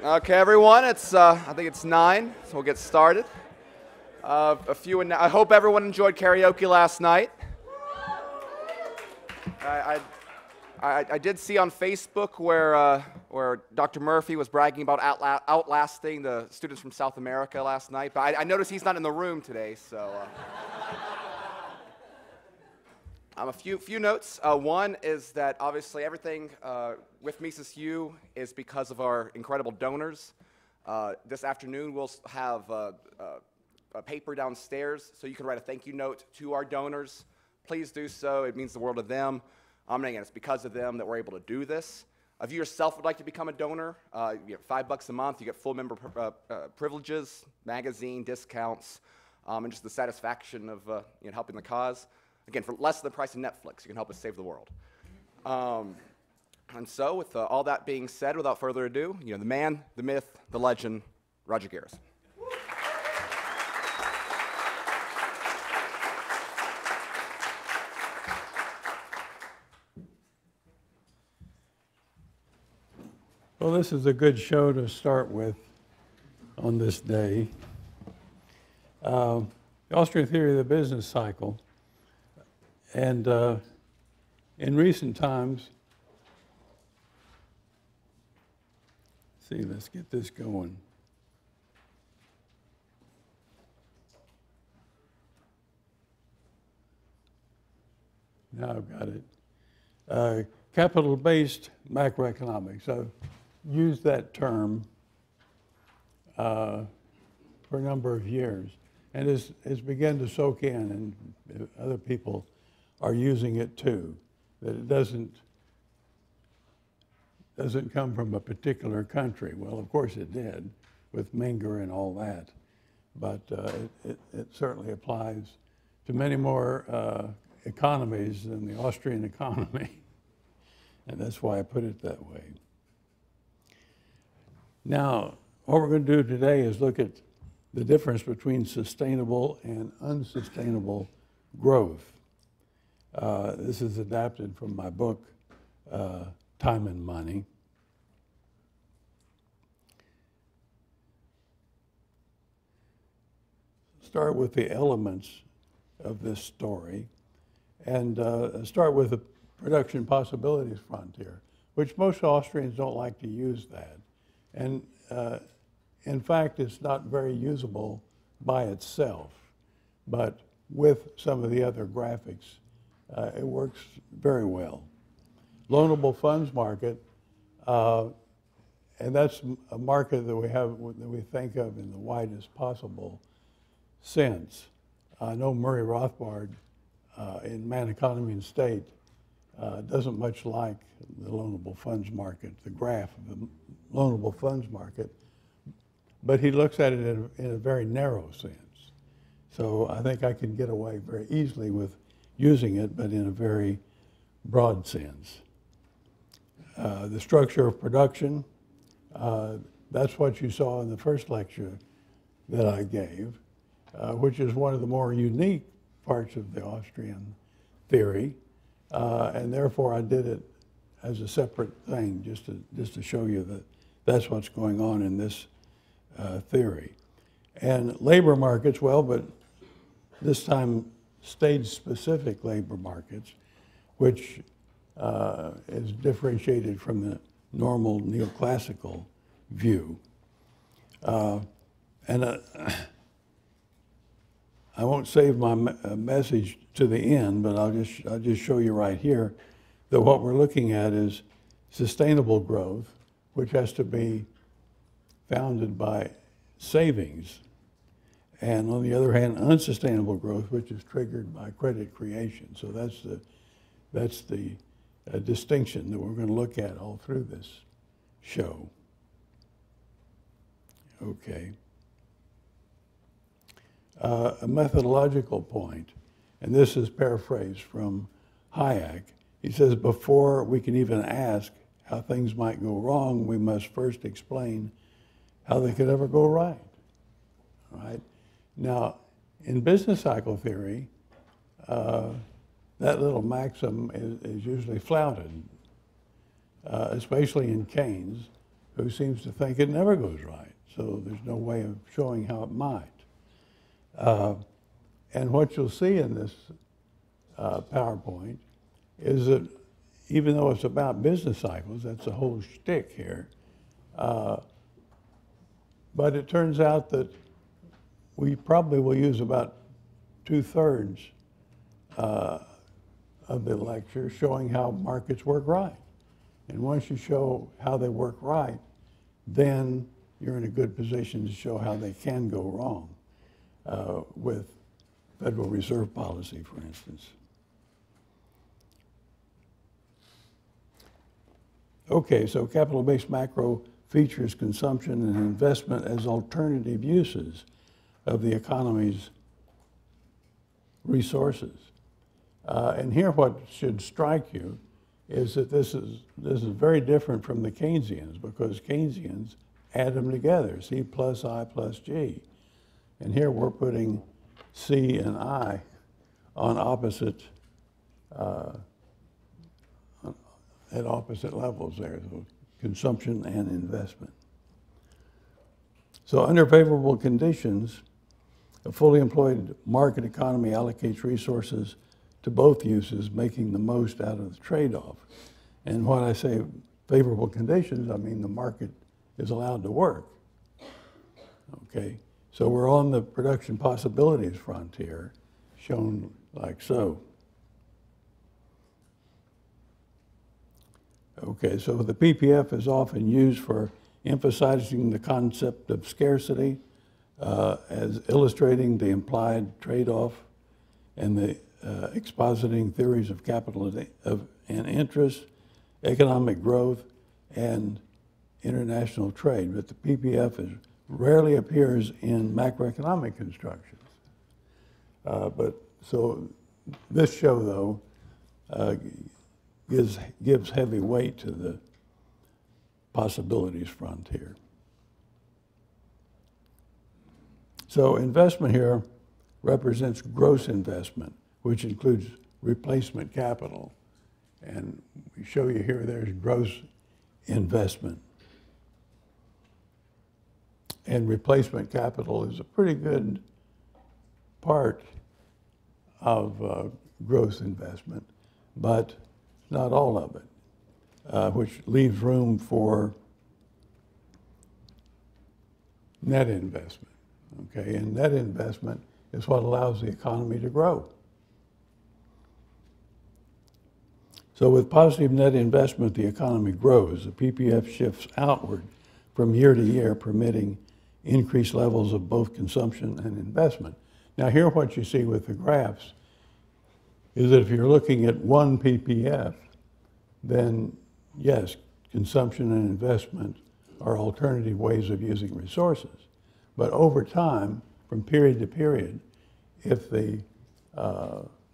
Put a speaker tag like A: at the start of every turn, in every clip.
A: Okay, everyone, I think it's 9, so we'll get started. I hope everyone enjoyed karaoke last night. I did see on Facebook where Dr. Murphy was bragging about outlasting the students from South America last night, but I noticed he's not in the room today, so... A few notes. One is that obviously everything with Mises U is because of our incredible donors. This afternoon we'll have a paper downstairs so you can write a thank you note to our donors. Please do so. It means the world to them. Again, it's because of them that we're able to do this. If you yourself would like to become a donor, you get $5 a month. You get full member privileges, magazine discounts, and just the satisfaction of helping the cause. Again, for less than the price of Netflix, you can help us save the world. And so, with all that being said, without further ado, the man, the myth, the legend, Roger Garrison.
B: Well, this is a good show to start with on this day. The Austrian theory of the business cycle. And in recent times, let's get this going. Now I've got it. Capital-based macroeconomics. I've used that term for a number of years, and it's begun to soak in, and other people are using it too, that it doesn't come from a particular country. Well, of course it did, with Menger and all that, but it certainly applies to many more economies than the Austrian economy, and that's why I put it that way. Now, what we're going to do today is look at the difference between sustainable and unsustainable growth. This is adapted from my book, Time and Money. Start with the elements of this story and start with the production possibilities frontier, which most Austrians don't like to use that. And in fact, it's not very usable by itself, but with some of the other graphics, it works very well. Loanable funds market, and that's a market that we think of in the widest possible sense. I know Murray Rothbard in Man, Economy, and State doesn't much like the loanable funds market, the graph of the loanable funds market, but he looks at it in a very narrow sense. So I think I can get away very easily with using it, but in a very broad sense. The structure of production, that's what you saw in the first lecture that I gave, which is one of the more unique parts of the Austrian theory, and therefore I did it as a separate thing, just to show you that that's what's going on in this theory. And labor markets, well, but this time stage-specific labor markets, which is differentiated from the normal neoclassical view. And I won't save my message to the end, but I'll just show you right here that what we're looking at is sustainable growth, which has to be founded by savings. And on the other hand, unsustainable growth, which is triggered by credit creation. So that's the distinction that we're going to look at all through this show. Okay. A methodological point, and this is paraphrased from Hayek. He says, before we can even ask how things might go wrong, we must first explain how they could ever go right. All right? Now, in business cycle theory, that little maxim is usually flouted, especially in Keynes, who seems to think it never goes right. So there's no way of showing how it might. And what you'll see in this PowerPoint is that even though it's about business cycles, that's the whole shtick here, but it turns out that we probably will use about 2/3 of the lecture showing how markets work right. And once you show how they work right, then you're in a good position to show how they can go wrong with Federal Reserve policy, for instance. Okay, so capital-based macro features consumption and investment as alternative uses of the economy's resources. And here what should strike you is that this is very different from the Keynesians, because Keynesians add them together, C plus I plus G. And here we're putting C and I on opposite, at opposite levels there, so consumption and investment. So under favorable conditions, a fully employed market economy allocates resources to both uses, making the most out of the trade-off. And when I say favorable conditions, I mean the market is allowed to work. Okay, so we're on the production possibilities frontier, shown like so. Okay, so the PPF is often used for emphasizing the concept of scarcity, as illustrating the implied trade-off and the expositing theories of capital and interest, economic growth, and international trade. But the PPF rarely appears in macroeconomic constructions. But so this show, though, gives heavy weight to the possibilities frontier. So investment here represents gross investment, which includes replacement capital. And we show you here there's gross investment. And replacement capital is a pretty good part of gross investment, but not all of it, which leaves room for net investment. Okay, and net investment is what allows the economy to grow. So with positive net investment, the economy grows. The PPF shifts outward from year to year, permitting increased levels of both consumption and investment. Now here what you see with the graphs is that if you're looking at one PPF, then yes, consumption and investment are alternative ways of using resources. But over time, from period to period, if the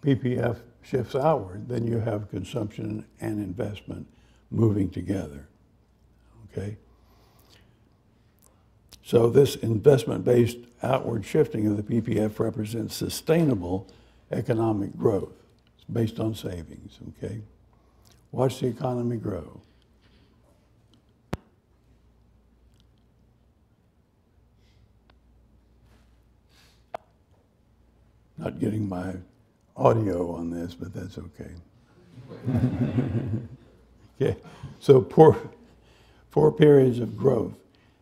B: PPF shifts outward, then you have consumption and investment moving together, okay? So this investment-based outward shifting of the PPF represents sustainable economic growth. It's based on savings, okay? Watch the economy grow. Not getting my audio on this, but that's okay. Okay, so four periods of growth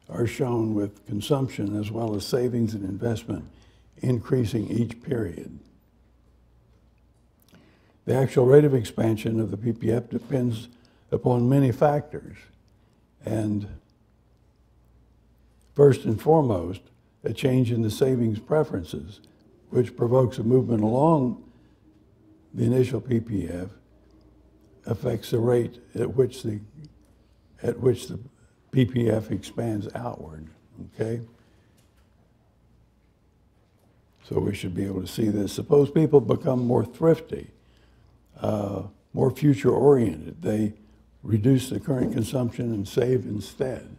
B: are shown with consumption as well as savings and investment increasing each period. The actual rate of expansion of the PPF depends upon many factors, and first and foremost, a change in the savings preferences, which provokes a movement along the initial PPF, affects the rate at which the PPF expands outward, okay? So we should be able to see this. Suppose people become more thrifty, more future-oriented. They reduce the current consumption and save instead.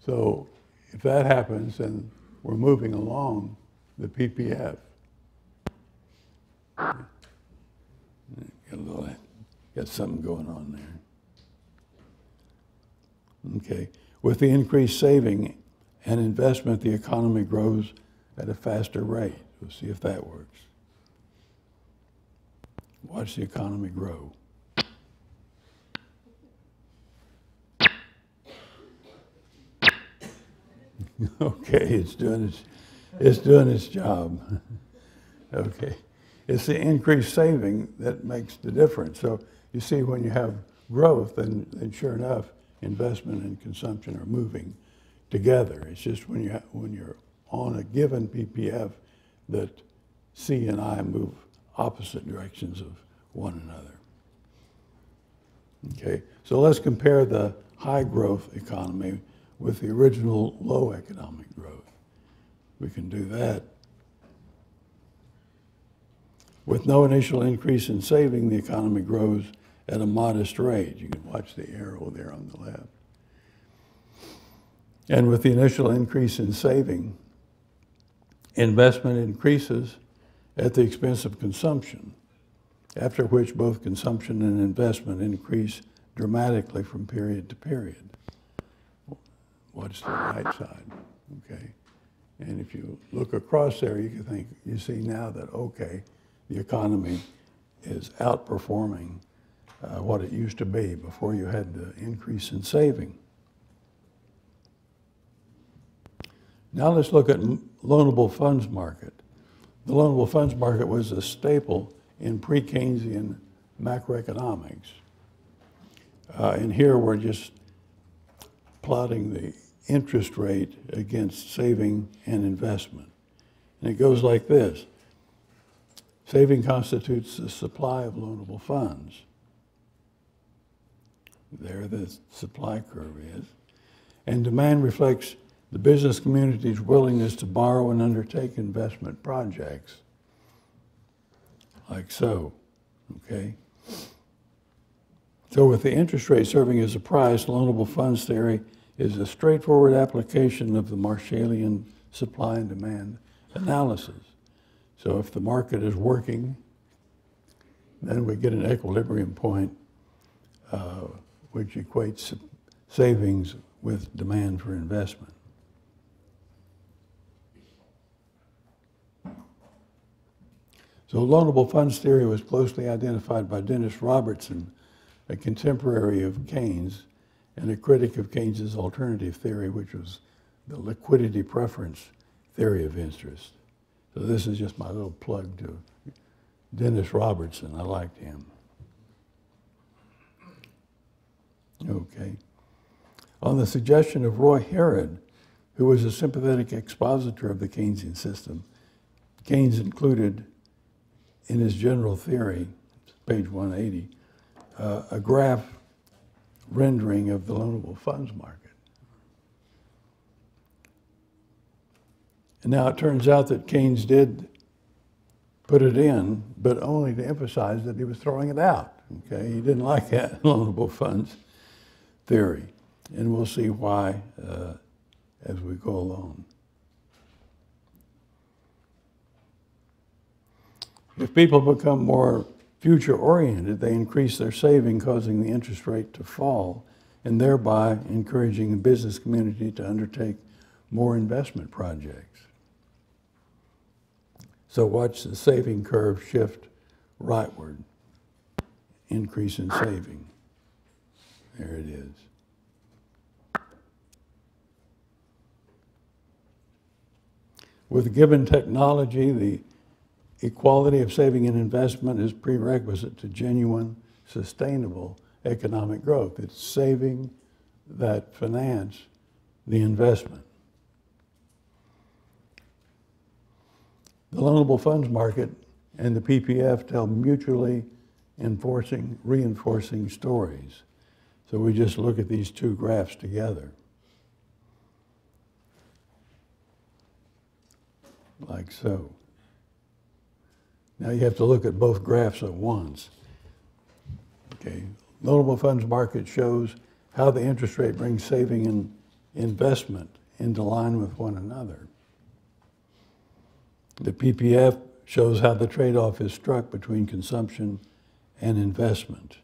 B: So if that happens, then we're moving along the PPF. Got something going on there. Okay. With the increased saving and investment, the economy grows at a faster rate. We'll see if that works. Watch the economy grow. Okay, it's doing its job. Okay, it's the increased saving that makes the difference. So you see, when you have growth, then sure enough, investment and consumption are moving together. It's just when you're on a given PPF that C and I move opposite directions of one another. Okay, so let's compare the high growth economy with the original low economic growth. We can do that. With no initial increase in saving, the economy grows at a modest rate. You can watch the arrow there on the left. And with the initial increase in saving, investment increases at the expense of consumption, after which both consumption and investment increase dramatically from period to period. Watch the right side, okay? And if you look across there, you see now that, okay, the economy is outperforming what it used to be before you had the increase in saving. Now let's look at loanable funds market. The loanable funds market was a staple in pre-Keynesian macroeconomics. And here we're just plotting the interest rate against saving and investment. And it goes like this. Saving constitutes the supply of loanable funds. There the supply curve is. And demand reflects the business community's willingness to borrow and undertake investment projects. Like so, okay? So with the interest rate serving as a price, loanable funds theory is a straightforward application of the Marshallian supply and demand analysis. So if the market is working, then we get an equilibrium point which equates savings with demand for investment. So loanable funds theory was closely identified by Dennis Robertson, a contemporary of Keynes and a critic of Keynes's alternative theory, which was the liquidity preference theory of interest. So this is just my little plug to Dennis Robertson. I liked him. Okay. On the suggestion of Roy Harrod, who was a sympathetic expositor of the Keynesian system, Keynes included in his general theory, page 180, a graph rendering of the loanable funds market. And now it turns out that Keynes did put it in, but only to emphasize that he was throwing it out. Okay, he didn't like that loanable funds theory, and we'll see why as we go along. If people become more future-oriented, they increase their saving, causing the interest rate to fall, and thereby encouraging the business community to undertake more investment projects. So watch the saving curve shift rightward, increase in saving. There it is. With given technology, the equality of saving and investment is prerequisite to genuine, sustainable economic growth. It's saving that finance the investment. The loanable funds market and the PPF tell mutually reinforcing stories. So we just look at these two graphs together. Like so. Now you have to look at both graphs at once. Okay, loanable funds market shows how the interest rate brings saving and investment into line with one another. The PPF shows how the trade-off is struck between consumption and investment.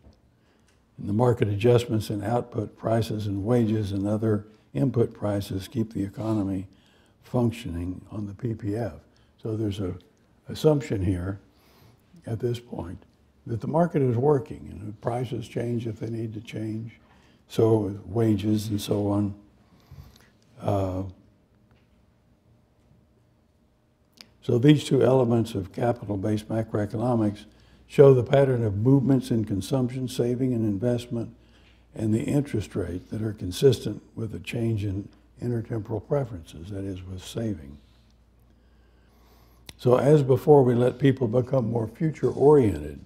B: And the market adjustments in output, prices, and wages and other input prices keep the economy functioning on the PPF. So there's an assumption here at this point that the market is working and the prices change if they need to change, so wages and so on. So these two elements of capital-based macroeconomics show the pattern of movements in consumption, saving, and investment, and the interest rate that are consistent with a change in intertemporal preferences, that is, with saving. So as before, we let people become more future-oriented.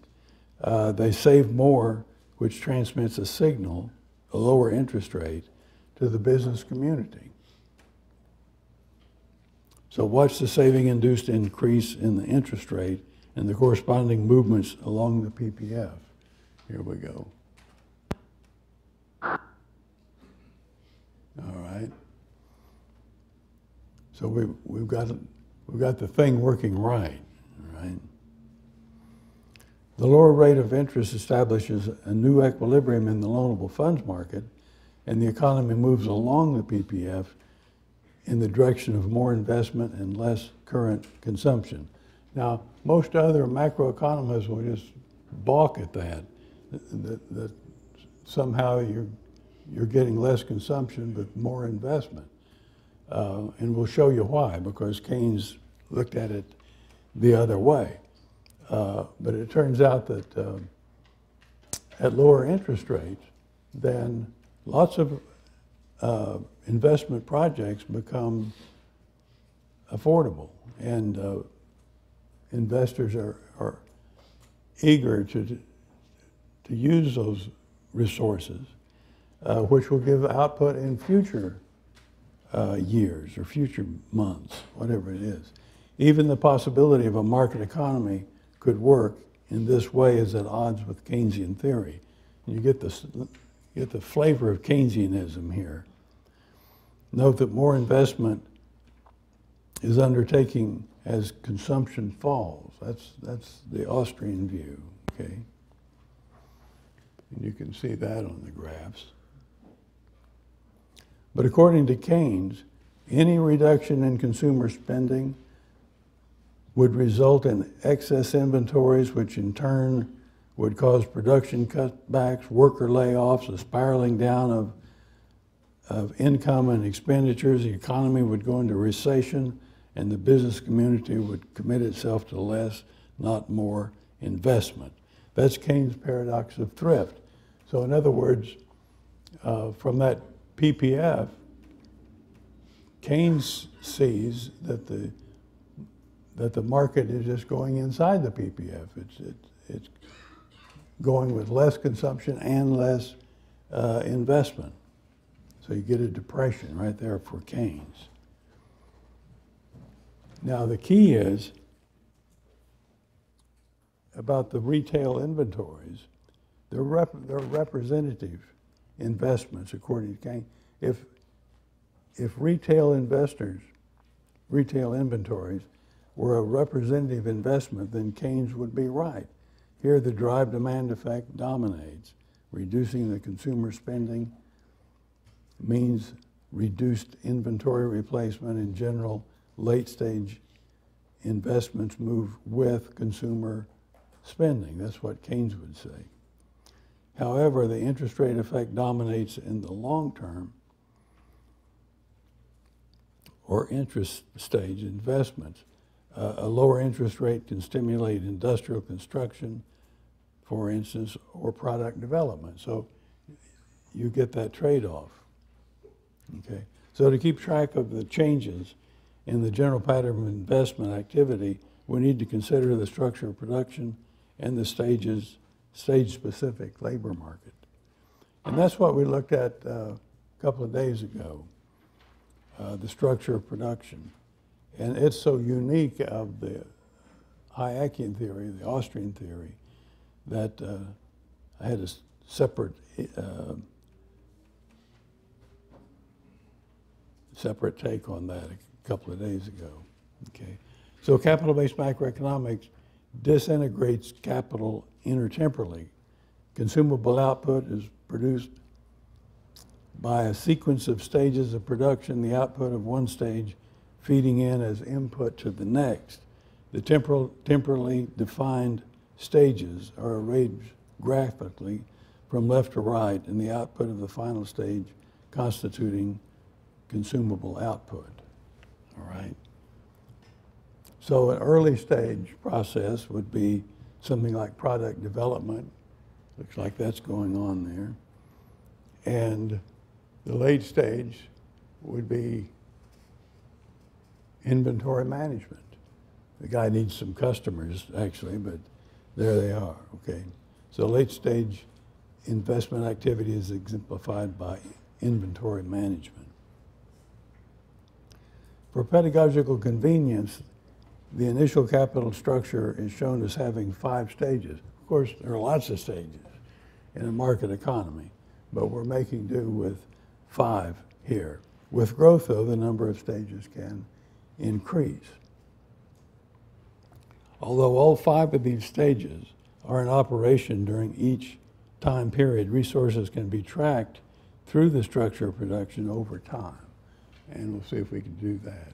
B: They save more, which transmits a signal, a lower interest rate, to the business community. So watch the saving-induced increase in the interest rate and the corresponding movements along the PPF. Here we go. All right. So we've got the thing working right. All right. The lower rate of interest establishes a new equilibrium in the loanable funds market, and the economy moves along the PPF in the direction of more investment and less current consumption. Now, most other macroeconomists will just balk at that somehow you're getting less consumption but more investment. And we'll show you why, because Keynes looked at it the other way. But it turns out that at lower interest rates, then lots of investment projects become affordable, and investors are eager to use those resources, which will give output in future years or future months, whatever it is. Even the possibility of a market economy could work in this way is at odds with Keynesian theory. And you get the flavor of Keynesianism here. Note that more investment is undertaking as consumption falls. That's the Austrian view, okay? And you can see that on the graphs. But according to Keynes, any reduction in consumer spending would result in excess inventories, which in turn would cause production cutbacks, worker layoffs, a spiraling down of income and expenditures. The economy would go into recession, and the business community would commit itself to less, not more, investment. That's Keynes' paradox of thrift. So in other words, from that PPF, Keynes sees that the market is just going inside the PPF. It's going with less consumption and less investment. So you get a depression right there for Keynes. Now the key is about the retail inventories. They're representative investments according to Keynes. If retail inventories were a representative investment, then Keynes would be right. Here the drive-demand effect dominates. Reducing the consumer spending means reduced inventory replacement. In general, late-stage investments move with consumer spending. That's what Keynes would say. However, the interest rate effect dominates in the long term, or interest stage investments. A lower interest rate can stimulate industrial construction, for instance, or product development. So you get that trade-off. Okay. So to keep track of the changes in the general pattern of investment activity, we need to consider the structure of production and the stage-specific labor market. And that's what we looked at a couple of days ago, the structure of production. And it's so unique of the Hayekian theory, the Austrian theory, that I had a separate take on that a couple of days ago. Okay, so capital-based macroeconomics disintegrates capital intertemporally. Consumable output is produced by a sequence of stages of production, the output of one stage feeding in as input to the next. The temporally defined stages are arranged graphically from left to right, and the output of the final stage constituting consumable output. All right? So an early stage process would be something like product development. Looks like that's going on there. And the late stage would be inventory management. The guy needs some customers, actually, but there they are, okay? So late stage investment activity is exemplified by inventory management. For pedagogical convenience, the initial capital structure is shown as having 5 stages. Of course, there are lots of stages in a market economy, but we're making do with 5 here. With growth, though, the number of stages can increase. Although all 5 of these stages are in operation during each time period, resources can be tracked through the structure of production over time. And we'll see if we can do that.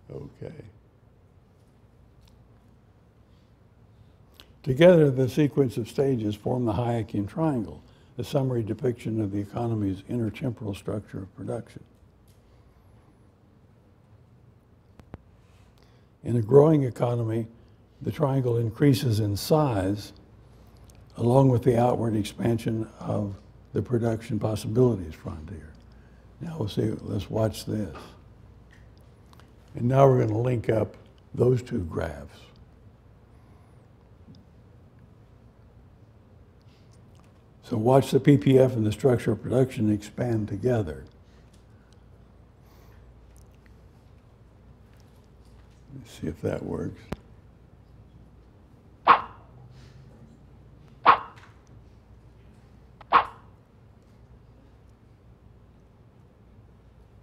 B: Okay. Together, the sequence of stages form the Hayekian triangle, a summary depiction of the economy's intertemporal structure of production. In a growing economy, the triangle increases in size along with the outward expansion of the production possibilities frontier. Now we'll see, let's watch this. And now we're going to link up those 2 graphs. So watch the PPF and the structure of production expand together. Let's see if that works.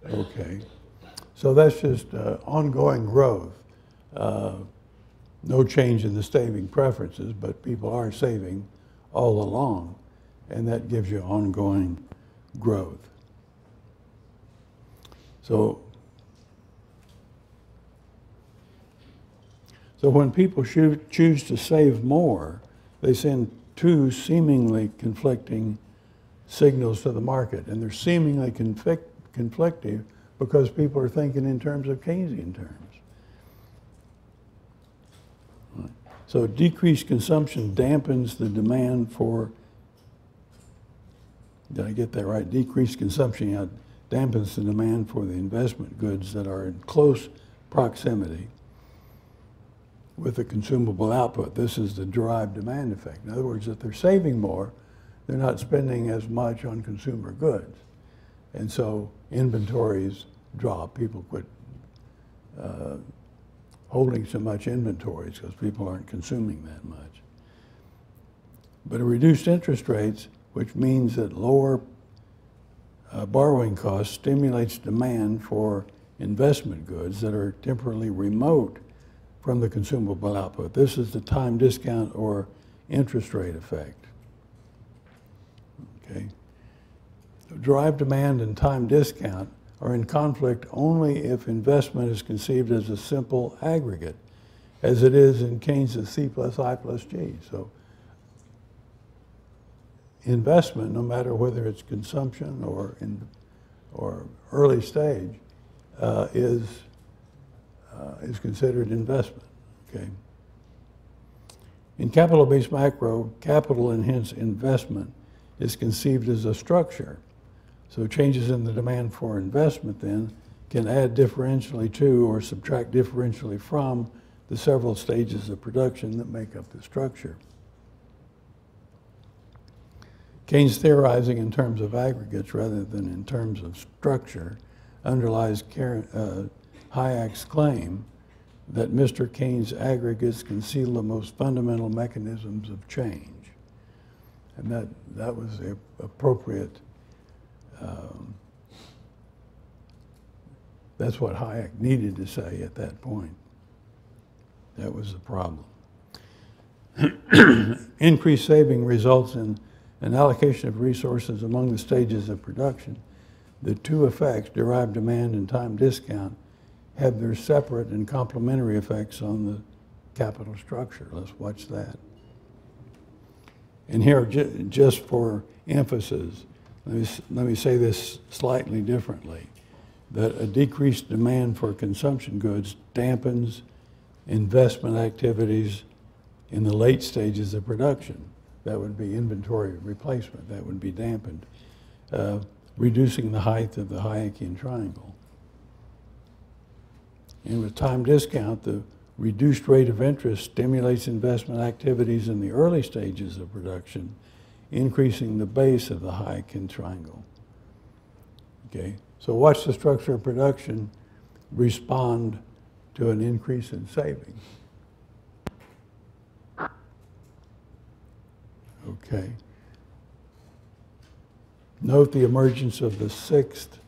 B: Okay. So that's just ongoing growth. No change in the saving preferences, but people are saving all along, and that gives you ongoing growth. So when people choose to save more, they send 2 seemingly conflicting signals to the market, and they're seemingly conflictive because people are thinking in terms of Keynesian terms. Right. So decreased consumption dampens the demand for, did I get that right? Decreased consumption dampens the demand for the investment goods that are in close proximity with the consumable output. This is the derived demand effect. In other words, if they're saving more, they're not spending as much on consumer goods. And so inventories drop. People quit holding so much inventories because people aren't consuming that much. But reduced interest rates, which means that lower borrowing costs, stimulates demand for investment goods that are temporarily remote from the consumable output. This is the time discount or interest rate effect. Okay. Derived demand and time discount are in conflict only if investment is conceived as a simple aggregate, as it is in Keynes' C plus I plus G. So investment, no matter whether it's consumption or early stage, is considered investment. Okay. In capital-based macro, capital and hence investment is conceived as a structure. So changes in the demand for investment then can add differentially to or subtract differentially from the several stages of production that make up the structure. Keynes theorizing in terms of aggregates rather than in terms of structure underlies Hayek's claim that Mr. Keynes' aggregates conceal the most fundamental mechanisms of change. And that was the appropriate, that's what Hayek needed to say at that point. That was the problem. Increased saving results in an allocation of resources among the stages of production. The two effects, derived demand and time discount, have their separate and complementary effects on the capital structure. Let's watch that. And here, just for emphasis, let me say this slightly differently, that a decreased demand for consumption goods dampens investment activities in the late stages of production. That would be inventory replacement. That would be dampened, reducing the height of the Hayekian triangle. And with time discount, the reduced rate of interest stimulates investment activities in the early stages of production, increasing the base of the Hayekian triangle. Okay, so watch the structure of production respond to an increase in savings. Okay. Note the emergence of the sixth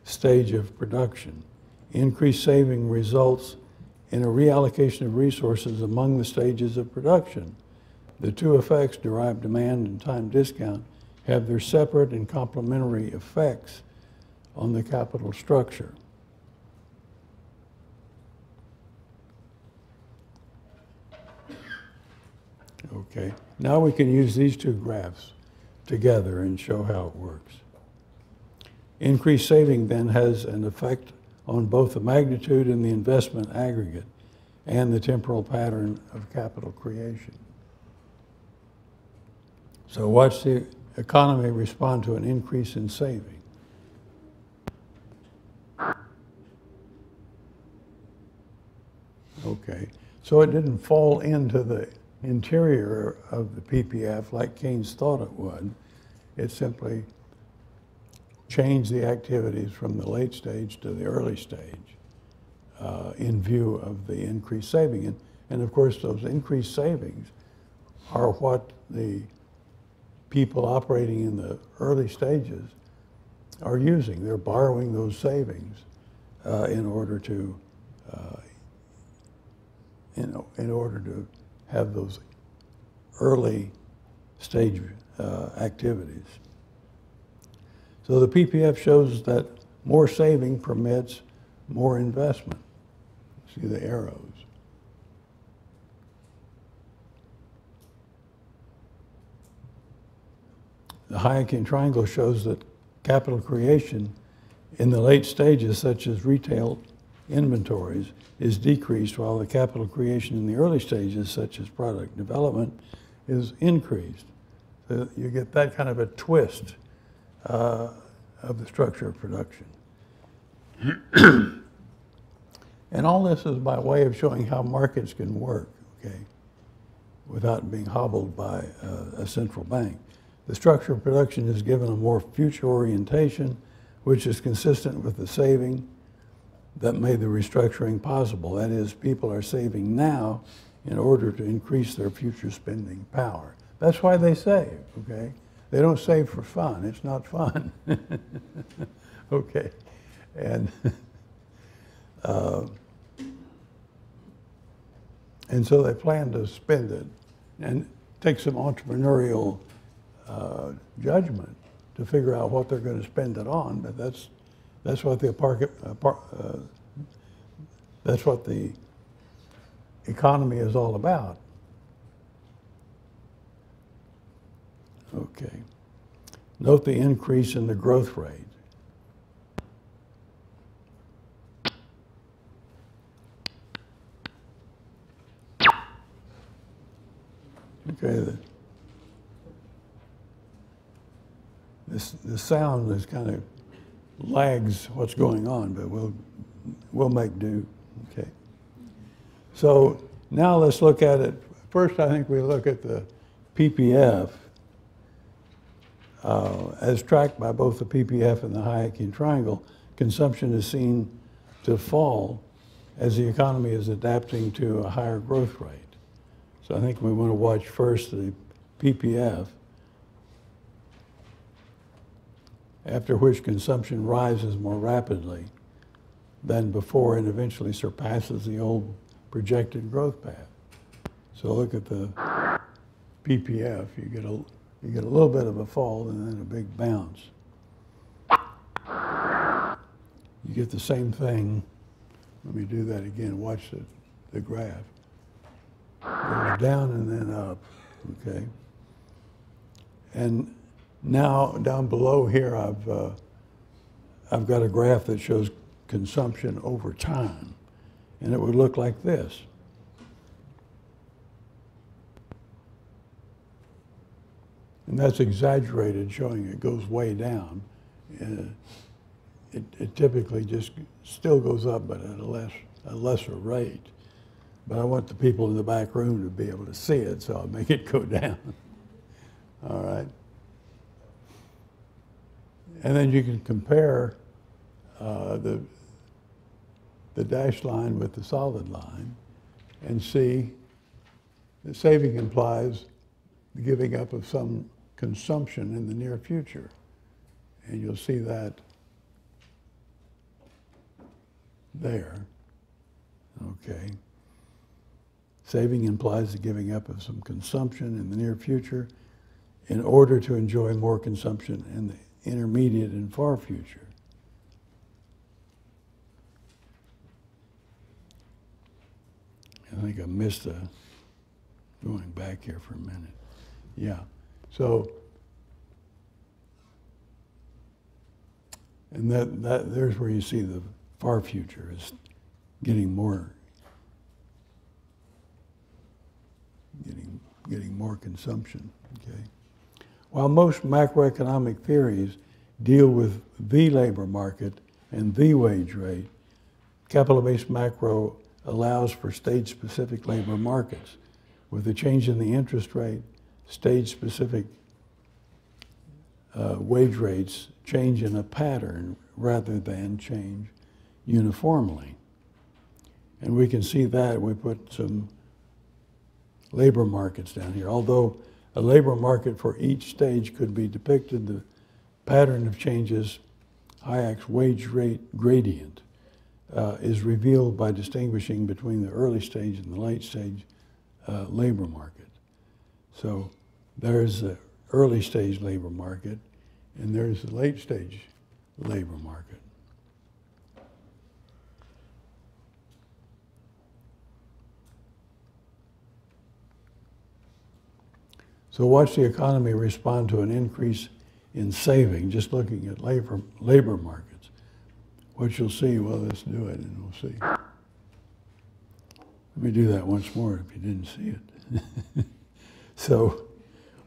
B: stage of production. Increased saving results in a reallocation of resources among the stages of production. The two effects, derived demand and time discount, have their separate and complementary effects on the capital structure. Okay, now we can use these two graphs together and show how it works. Increased saving then has an effect on both the magnitude and the investment aggregate and the temporal pattern of capital creation. So watch the economy respond to an increase in saving. Okay, so it didn't fall into the interior of the PPF like Keynes thought it would. It simply changed the activities from the late stage to the early stage in view of the increased saving. And of course, those increased savings are what the people operating in the early stages are using. They're borrowing those savings in order to have those early stage activities. So the PPF shows that more saving permits more investment. See the arrows. The Hayekian triangle shows that capital creation in the late stages, such as retail inventories, is decreased, while the capital creation in the early stages, such as product development, is increased. So you get that kind of a twist of the structure of production. And all this is by way of showing how markets can work, okay, without being hobbled by a central bank. The structure of production is given a more future orientation, which is consistent with the saving that made the restructuring possible. That is, people are saving now in order to increase their future spending power. That's why they save, okay? They don't save for fun. It's not fun. Okay. And so they plan to spend it and take some entrepreneurial judgment to figure out what they're going to spend it on. But that's what the economy is all about. Okay. Note the increase in the growth rate. Okay. The sound is kind of lags what's going on, but we'll make do. Okay. So now let's look at it. First, I think we look at the PPF as tracked by both the PPF and the Hayekian triangle. Consumption is seen to fall as the economy is adapting to a higher growth rate. So I think we want to watch first the PPF, after which consumption rises more rapidly than before and eventually surpasses the old projected growth path. So look at the ppf, you get a little bit of a fall and then a big bounce. You get the same thing. Let me do that again. Watch the graph. Goes down and then up, okay? And now down below here, I've got a graph that shows consumption over time, and it would look like this. And that's exaggerated, showing it goes way down. It typically just still goes up, but at a lesser rate. But I want the people in the back room to be able to see it, so I'll make it go down. All right. And then you can compare the dashed line with the solid line and see the saving implies the giving up of some consumption in the near future. And you'll see that there. Okay. Saving implies the giving up of some consumption in the near future in order to enjoy more consumption in the intermediate and far future. I think I missed going back here for a minute. Yeah. So, and there's where you see the far future is getting more consumption, okay? While most macroeconomic theories deal with the labor market and the wage rate, capital-based macro allows for stage-specific labor markets. With the change in the interest rate, stage-specific wage rates change in a pattern rather than change uniformly. And we can see that. We put some labor markets down here. Although a labor market for each stage could be depicted, the pattern of changes, Hayek's wage rate gradient, is revealed by distinguishing between the early stage and the late stage labor market. So there's the early stage labor market, and there's the late stage labor market. So watch the economy respond to an increase in saving, just looking at labor markets. What you'll see, well, let's do it and we'll see. Let me do that once more if you didn't see it. So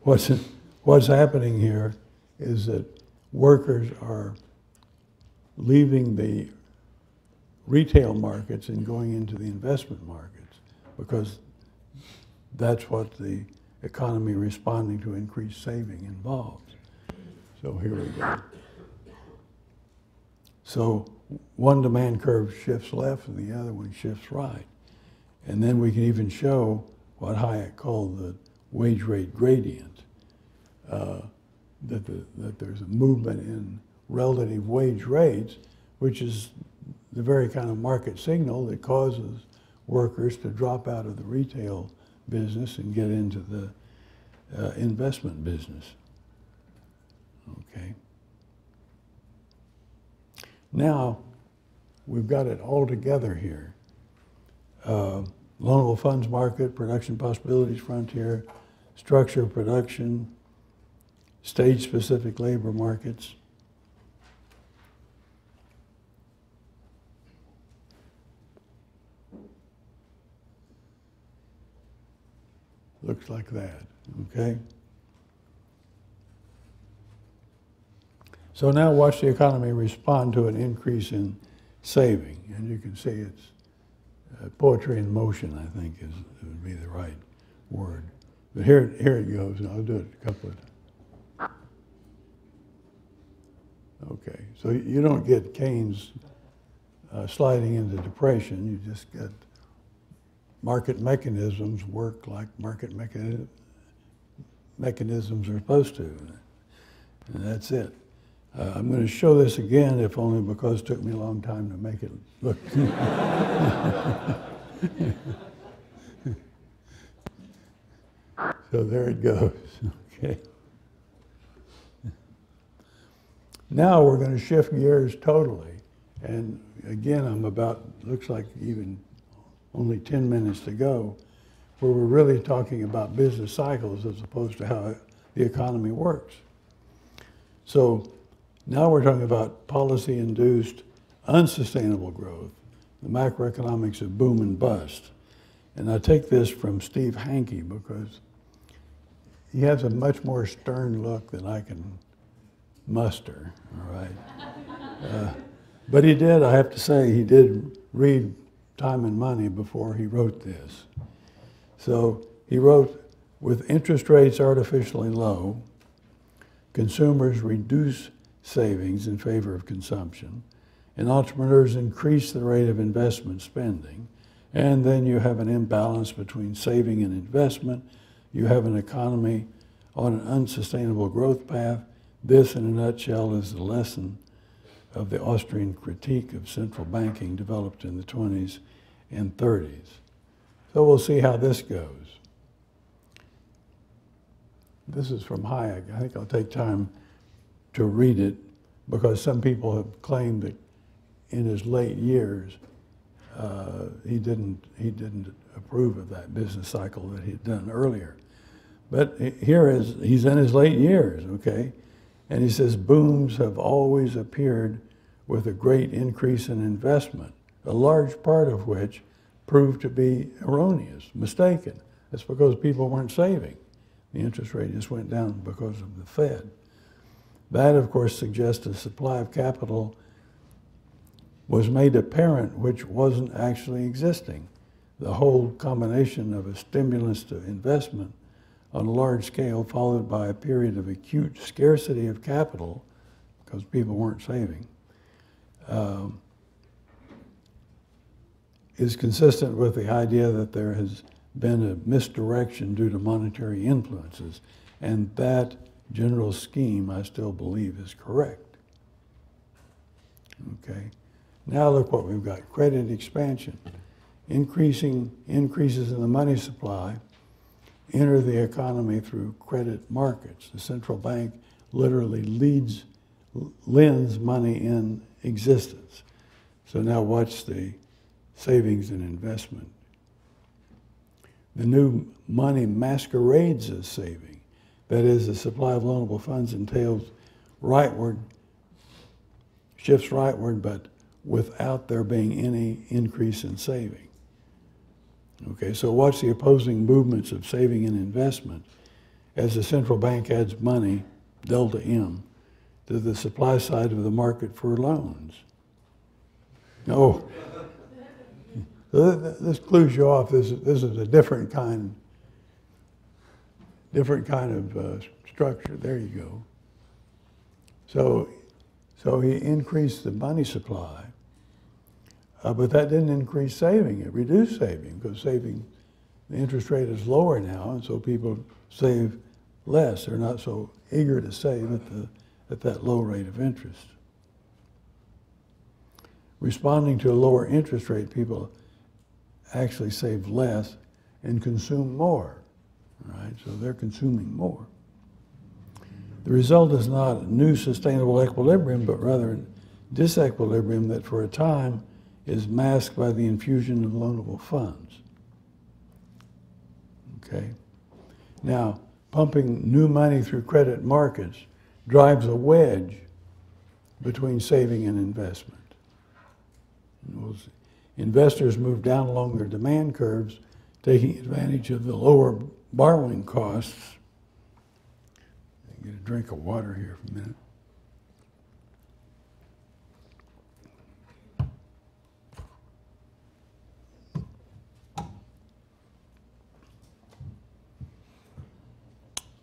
B: what's happening here is that workers are leaving the retail markets and going into the investment markets because that's what the economy responding to increased saving involves. So here we go. So one demand curve shifts left and the other one shifts right. And then we can even show what Hayek called the wage rate gradient, that there's a movement in relative wage rates, which is the very kind of market signal that causes workers to drop out of the retail business and get into the investment business. Okay. Now, we've got it all together here. Loanable funds market, production possibilities frontier, structure of production, stage-specific labor markets. Looks like that, okay? So now watch the economy respond to an increase in saving. And you can see it's poetry in motion, I think would be the right word. But here it goes, and I'll do it a couple of. Okay, so you don't get Keynes sliding into depression, you just get market mechanisms work like market mechanisms are supposed to, and that's it. I'm going to show this again, if only because it took me a long time to make it look. So there it goes, okay. Now we're going to shift gears totally. And again, I'm about, looks like even only 10 minutes to go, where we're really talking about business cycles as opposed to how the economy works. So now we're talking about policy-induced unsustainable growth, the macroeconomics of boom and bust. And I take this from Steve Hanke because he has a much more stern look than I can muster, all right? But he did, I have to say, he did read Time and Money before he wrote this. So he wrote, with interest rates artificially low, consumers reduce savings in favor of consumption, and entrepreneurs increase the rate of investment spending, and then you have an imbalance between saving and investment. You have an economy on an unsustainable growth path. This, in a nutshell, is the lesson of the Austrian critique of central banking developed in the 20s and 30s. So we'll see how this goes. This is from Hayek. I think I'll take time to read it because some people have claimed that in his late years he didn't approve of that business cycle that he'd done earlier. But he's in his late years, okay? And he says, booms have always appeared with a great increase in investment, a large part of which proved to be erroneous, mistaken. That's because people weren't saving. The interest rate just went down because of the Fed. That, of course, suggests a supply of capital was made apparent which wasn't actually existing. The whole combination of a stimulus to investment on a large scale followed by a period of acute scarcity of capital because people weren't saving is consistent with the idea that there has been a misdirection due to monetary influences, and that general scheme I still believe is correct. Okay, now look what we've got. Credit expansion. Increases in the money supply enter the economy through credit markets. The central bank literally lends money in existence. So now watch the savings and investment. The new money masquerades as saving. That is, the supply of loanable funds shifts rightward, but without there being any increase in saving. Okay, so watch the opposing movements of saving and investment as the central bank adds money, delta M, to the supply side of the market for loans. Oh, this clues you off. This is a different kind of structure. There you go. So he increased the money supply, but that didn't increase saving. It reduced saving because the interest rate is lower now, and so people save less. They're not so eager to save at that low rate of interest. Responding to a lower interest rate, people actually save less and consume more, right? So they're consuming more. The result is not a new sustainable equilibrium, but rather a disequilibrium that for a time is masked by the infusion of loanable funds. Okay? Now, pumping new money through credit markets drives a wedge between saving and investment. Investors move down along their demand curves, taking advantage of the lower borrowing costs. Get a drink of water here for a minute.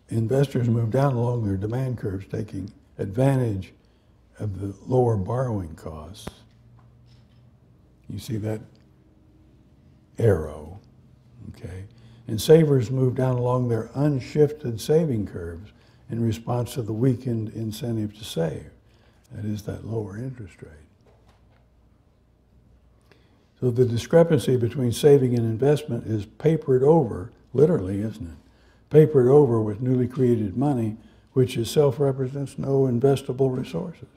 B: Investors move down along their demand curves, taking advantage of the lower borrowing costs. You see that arrow, okay? And savers move down along their unshifted saving curves in response to the weakened incentive to save. That is that lower interest rate. So the discrepancy between saving and investment is papered over, literally, isn't it, papered over with newly created money, which itself represents no investable resources.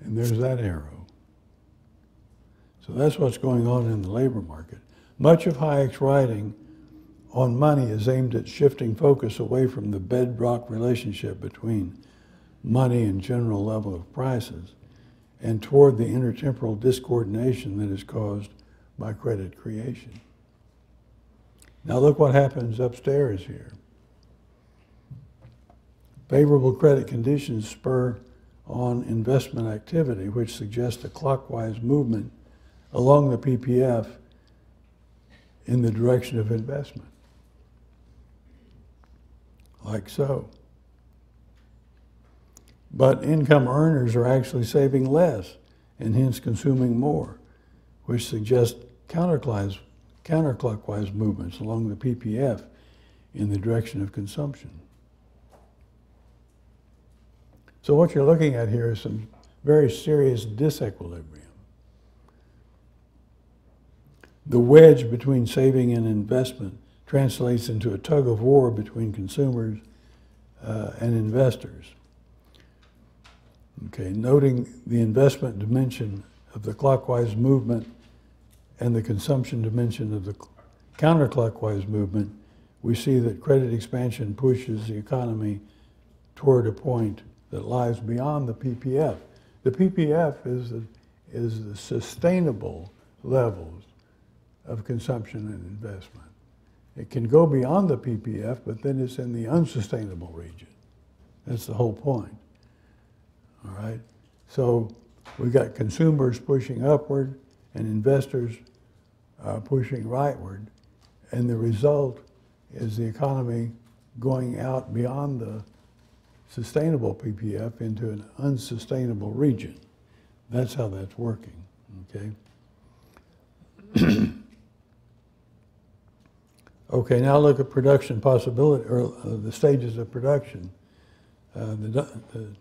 B: And there's that arrow. So that's what's going on in the labor market. Much of Hayek's writing on money is aimed at shifting focus away from the bedrock relationship between money and general level of prices and toward the intertemporal discoordination that is caused by credit creation. Now look what happens upstairs here. Favorable credit conditions spur on investment activity, which suggests a clockwise movement along the PPF in the direction of investment, like so. But income earners are actually saving less and hence consuming more, which suggests counterclockwise movements along the PPF in the direction of consumption. So what you're looking at here is some very serious disequilibrium. The wedge between saving and investment translates into a tug of war between consumers and investors. Okay, noting the investment dimension of the clockwise movement and the consumption dimension of the counterclockwise movement, we see that credit expansion pushes the economy toward a point that lies beyond the PPF. The PPF is the sustainable levels of consumption and investment. It can go beyond the PPF, but then it's in the unsustainable region. That's the whole point. All right? So we've got consumers pushing upward and investors pushing rightward, and the result is the economy going out beyond the sustainable PPF into an unsustainable region. That's how that's working, okay? Okay, now look at production possibility, or the stages of production, the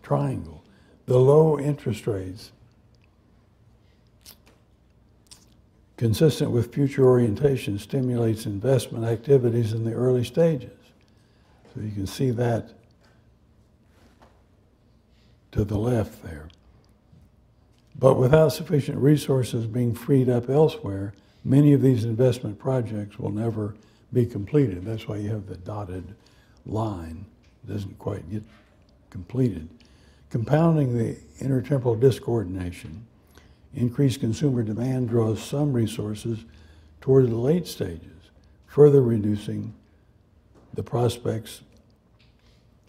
B: triangle. The low interest rates, consistent with future orientation, stimulates investment activities in the early stages. So you can see that to the left there. But without sufficient resources being freed up elsewhere, many of these investment projects will never be completed. That's why you have the dotted line. It doesn't quite get completed. Compounding the intertemporal discoordination, increased consumer demand draws some resources toward the late stages, further reducing the prospects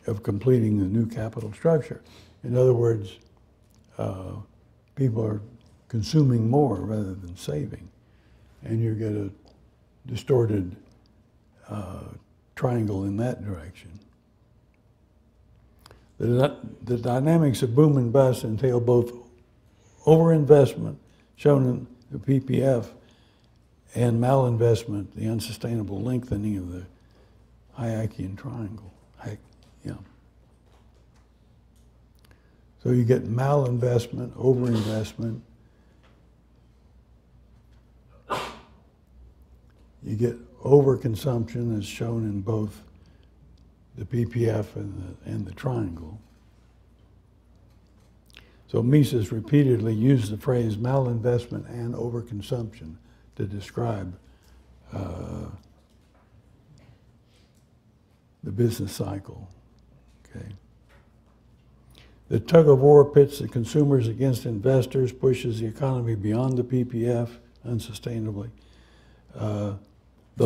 B: of completing the new capital structure. In other words, people are consuming more rather than saving, and you get a distorted triangle in that direction. The dynamics of boom and bust entail both overinvestment, shown in the PPF, and malinvestment, the unsustainable lengthening of the Hayekian triangle. Yeah. So you get malinvestment, overinvestment. You get overconsumption, as shown in both the PPF and the triangle. So Mises repeatedly used the phrase malinvestment and overconsumption to describe the business cycle. Okay. The tug of war pits the consumers against investors, pushes the economy beyond the PPF unsustainably. The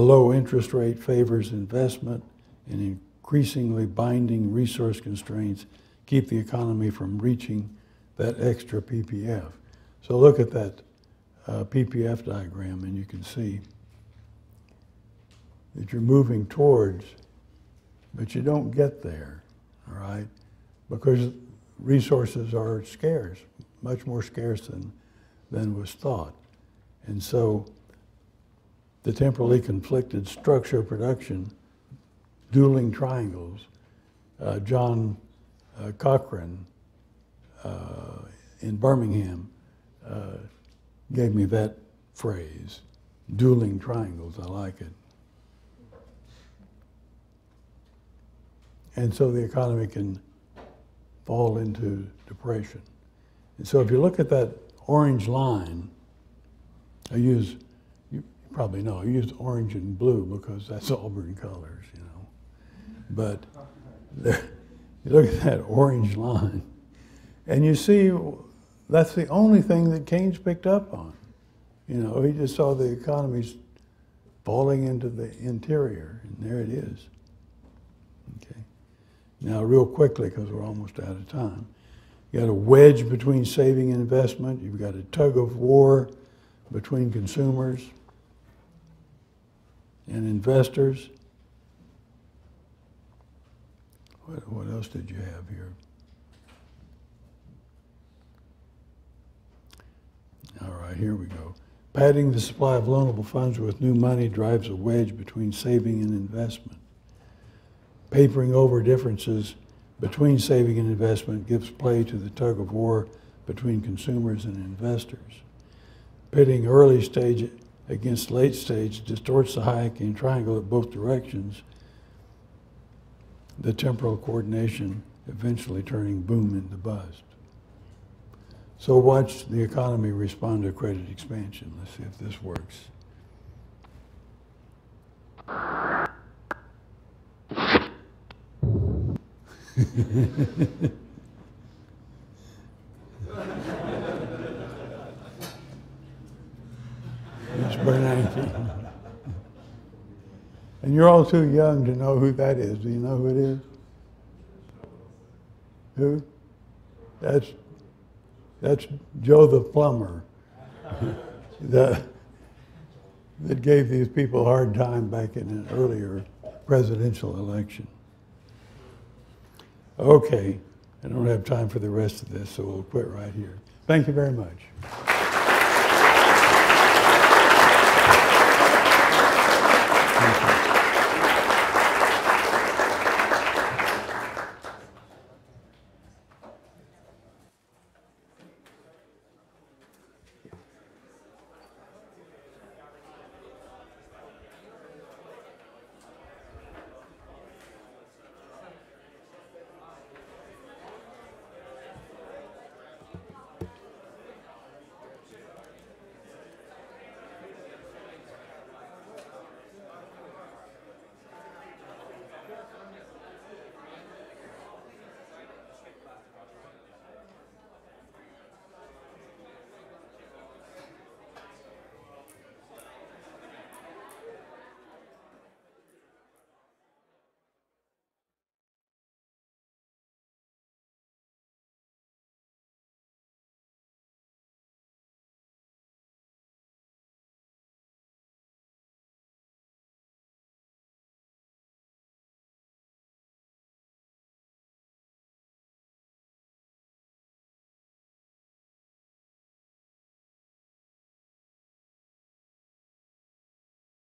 B: low interest rate favors investment, and increasingly binding resource constraints keep the economy from reaching that extra PPF. So look at that PPF diagram, and you can see that you're moving towards, but you don't get there, all right? Because resources are scarce, much more scarce than was thought. And so the temporally conflicted structure of production, dueling triangles, John Cochrane in Birmingham gave me that phrase, dueling triangles. I like it. and so the economy can fall into depression. And so if you look at that orange line, you probably know, I use orange and blue because that's Auburn colors, you know. But you look at that orange line, and you see that's the only thing that Keynes picked up on. You know, he just saw the economy's falling into the interior, and there it is. Okay. Now, real quickly, because we're almost out of time, you got a wedge between saving and investment. You've got a tug of war between consumers and investors. What else did you have here? All right, here we go. Padding the supply of loanable funds with new money drives a wedge between saving and investment. Papering over differences between saving and investment gives play to the tug of war between consumers and investors. Pitting early stage against late stage distorts the Hayekian triangle at both directions, the temporal coordination eventually turning boom into bust. So watch the economy respond to credit expansion. Let's see if this works. It's Bernanke. And you're all too young to know who that is. Do you know who it is? Who? That's Joe the plumber that gave these people a hard time back in an earlier presidential election. Okay, I don't have time for the rest of this, so we'll quit right here. Thank you very much.